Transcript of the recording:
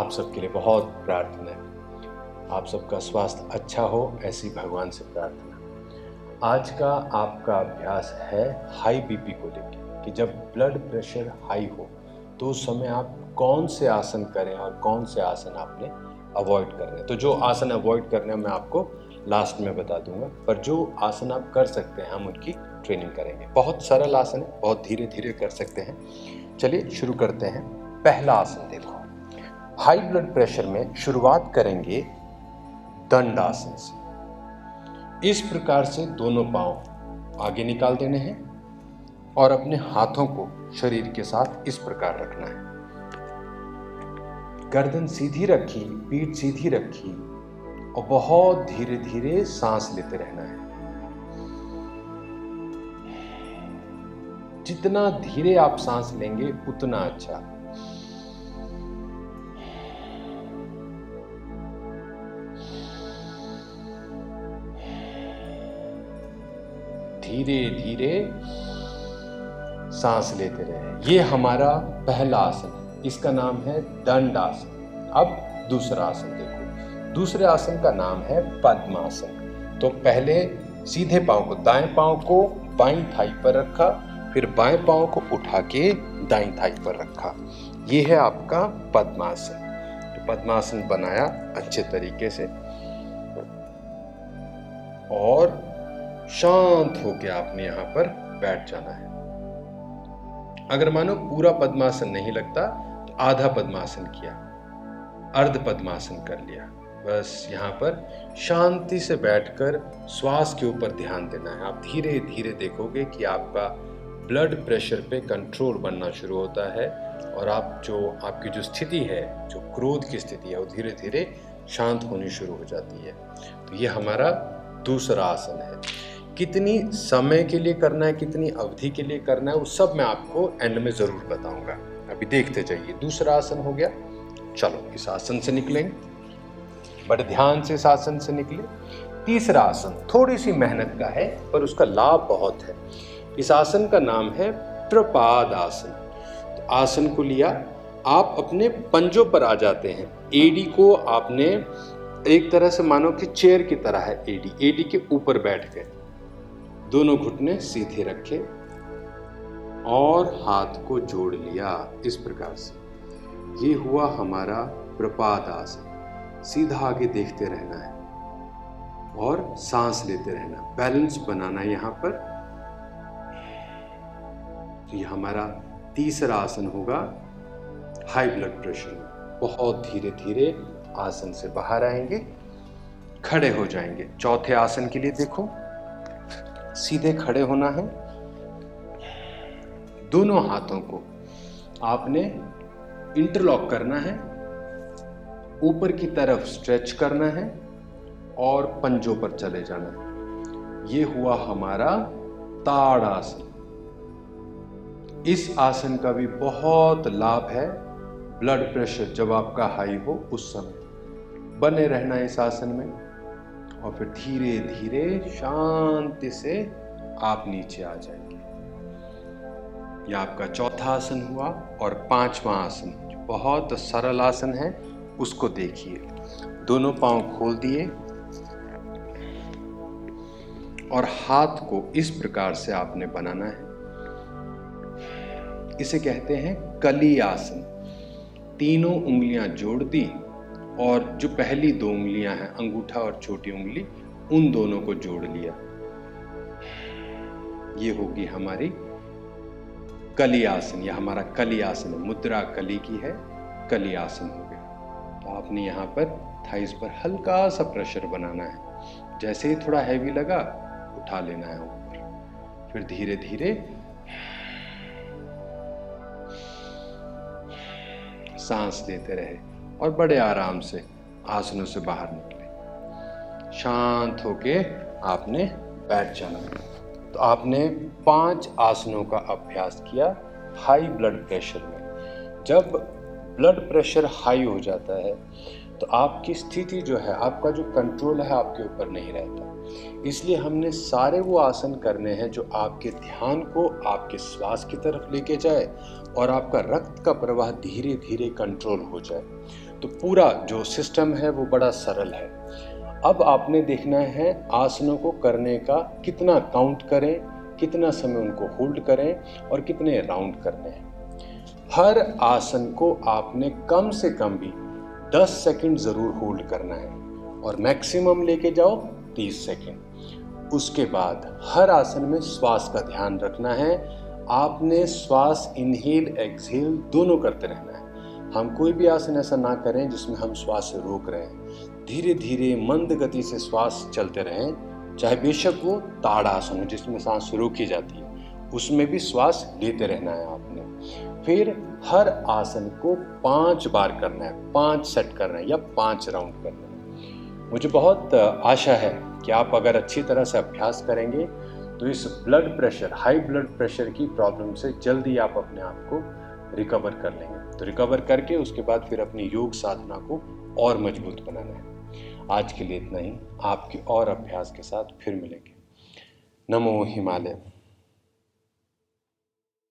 आप सबके लिए बहुत प्रार्थना है। आप सबका स्वास्थ्य अच्छा हो, ऐसी भगवान से प्रार्थना। आज का आपका अभ्यास है हाई बीपी को लेकर कि जब ब्लड प्रेशर हाई हो तो उस समय आप कौन से आसन करें और कौन से आसन आपने अवॉइड करने। तो जो आसन अवॉइड करने मैं आपको लास्ट में बता दूंगा, पर जो आसन आप कर सकते हैं हम उनकी ट्रेनिंग करेंगे। बहुत सरल आसन है, बहुत धीरे धीरे कर सकते हैं। चलिए शुरू करते हैं। पहला आसन देखो, हाई ब्लड प्रेशर में शुरुआत करेंगे दंड आसन से। इस प्रकार से दोनों पांव आगे निकाल देने हैं और अपने हाथों को शरीर के साथ इस प्रकार रखना है। गर्दन सीधी रखी, पीठ सीधी रखी और बहुत धीरे धीरे सांस लेते रहना है। जितना धीरे आप सांस लेंगे उतना अच्छा। धीरे धीरे सांस लेते रहे। ये हमारा पहला आसन है, इसका नाम है दंड आसन। अब दूसरा आसन देखो। दूसरे आसन का नाम है पद्मासन। तो पहले सीधे पांव को, दाएं पांव को बाईं थाई पर रखा, फिर बाएं पांव को उठा के दाईं थाई पर रखा। ये है आपका पद्मासन। तो पद्मासन बनाया अच्छे तरीके से और शांत होकर आपने यहां पर बैठ जाना है। अगर मानो पूरा पद्मासन नहीं लगता तो आधा पद्मासन किया, अर्ध पद्मासन कर लिया। बस यहाँ पर शांति से बैठकर श्वास के ऊपर ध्यान देना है। आप धीरे धीरे देखोगे कि आपका ब्लड प्रेशर पे कंट्रोल बनना शुरू होता है और आपकी जो स्थिति है, जो क्रोध की स्थिति है, वो धीरे धीरे शांत होनी शुरू हो जाती है। तो ये हमारा दूसरा आसन है। कितनी समय के लिए करना है, कितनी अवधि के लिए करना है, वो सब मैं आपको एंड में जरूर बताऊंगा। अभी देखते जाइए। दूसरा आसन हो गया। चलो इस आसन से निकलेंगे, बड़े ध्यान से इस आसन से निकले। तीसरा आसन थोड़ी सी मेहनत का है पर उसका लाभ बहुत है। इस आसन का नाम है प्रपाद आसन। तो आसन को लिया, आप अपने पंजों पर आ जाते हैं। एडी को आपने एक तरह से मानो कि चेयर की तरह है। एडी के ऊपर बैठ गए, दोनों घुटने सीधे रखे और हाथ को जोड़ लिया इस प्रकार से। ये हुआ हमारा प्रपाद आसन। सीधा आगे देखते रहना है और सांस लेते रहना, बैलेंस बनाना है यहाँ पर। तो ये हमारा तीसरा आसन होगा हाई ब्लड प्रेशर में। बहुत धीरे धीरे आसन से बाहर आएंगे, खड़े हो जाएंगे। चौथे आसन के लिए देखो, सीधे खड़े होना है। दोनों हाथों को आपने इंटरलॉक करना है, ऊपर की तरफ स्ट्रेच करना है और पंजों पर चले जाना है। ये हुआ हमारा ताड़ आसन। इस आसन का भी बहुत लाभ है। ब्लड प्रेशर जब आपका हाई हो उस समय बने रहना इस आसन में और फिर धीरे धीरे शांति से आप नीचे आ जाएंगे। यह आपका चौथा आसन हुआ। और पांचवा आसन जो बहुत सरल आसन है उसको देखिए। दोनों पांव खोल दिए और हाथ को इस प्रकार से आपने बनाना है। इसे कहते हैं कली आसन। तीनों उंगलियां जोड़ दी और जो पहली दो उंगलियां हैं, अंगूठा और छोटी उंगली, उन दोनों को जोड़ लिया। ये होगी हमारी कली आसन। यह हमारा कली आसन है, मुद्रा कली की है, कली आसन हो गया। तो आपने यहाँ पर थाइस पर हल्का सा प्रेशर बनाना है। जैसे ही थोड़ा हैवी लगा उठा लेना है ऊपर, फिर धीरे धीरे सांस लेते रहे और बड़े आराम से आसनों से बाहर निकले। शांत होके आपने बैठ जाना है। तो आपने 5 आसनों का अभ्यास किया हाई ब्लड प्रेशर में। जब ब्लड प्रेशर हाई हो जाता है तो आपकी स्थिति जो है, आपका जो कंट्रोल है आपके ऊपर नहीं रहता। इसलिए हमने सारे वो आसन करने हैं जो आपके ध्यान को आपके श्वास की तरफ लेके जाए और आपका रक्त का प्रवाह धीरे धीरे कंट्रोल हो जाए। तो पूरा जो सिस्टम है वो बड़ा सरल है। अब आपने देखना है आसनों को करने का कितना काउंट करें, कितना समय उनको होल्ड करें और कितने राउंड करने हैं। हर आसन को आपने कम से कम भी 10 सेकंड ज़रूर होल्ड करना है और मैक्सिमम लेके जाओ 30 सेकंड। उसके बाद हर आसन में श्वास का ध्यान रखना है। आपने श्वास इनहेल एक्सहेल दोनों करते रहना है। हम कोई भी आसन ऐसा ना करें जिसमें हम श्वास से रोक रहे हैं। धीरे धीरे मंद गति से श्वास चलते रहें, चाहे बेशक वो ताड़ासन हो जिसमें सांस रोकी जाती है, उसमें भी श्वास लेते रहना है आपने। फिर हर आसन को 5 बार करना है, 5 सेट करना है या 5 राउंड करना है। मुझे बहुत आशा है कि आप अगर अच्छी तरह से अभ्यास करेंगे तो इस blood pressure, high blood pressure की प्रॉब्लम से जल्दी आप अपने आप को रिकवर कर लेंगे। तो रिकवर करके उसके बाद फिर अपनी योग साधना को और मजबूत बनाना है। आज के लिए इतना ही। आपके और अभ्यास के साथ फिर मिलेंगे। नमो हिमालय।